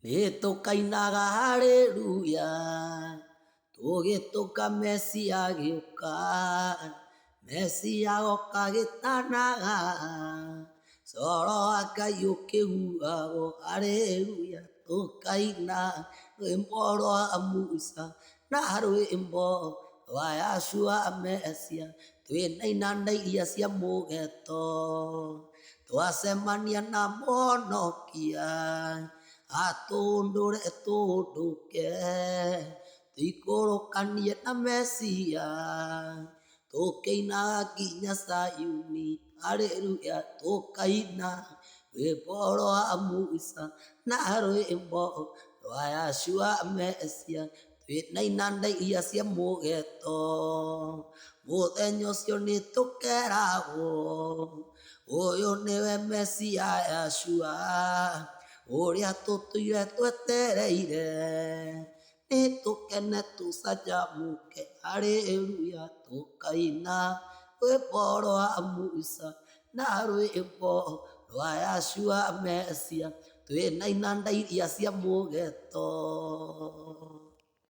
Nĩtũkainaga haleluya, tũgĩtũka Mesia agĩũka, Mesia oka gĩtanaga, coro wa Ngai ũkĩhuhagwo, haleluya, tũkaina rwĩmbo rwa musa na rwĩmbo rwa Yashua Mesia, twĩnainanda iria cia mũgeto, twacemania na Mũhonokia, atũndũre tũndũke, tũikũrũkanie na Mesia, tũkĩinaga nginya Sayuni, haleluya, tũkaina rwĩmbo rwa musa na rwĩmbo rwa Yashua Mesia, twĩnainanda iria cia mũgeto, mũthenya ũcio nĩtũkeragwo, ũyũ nĩwe Mesia Yashua, ũrĩa tũtũire twetereire, nĩtũkene tũcanjamũke, haleluya, tũkaina rwĩmbo rwa musa na rwĩmbo rwa Yashua Mesia, twĩnainanda iria cia mũgeto.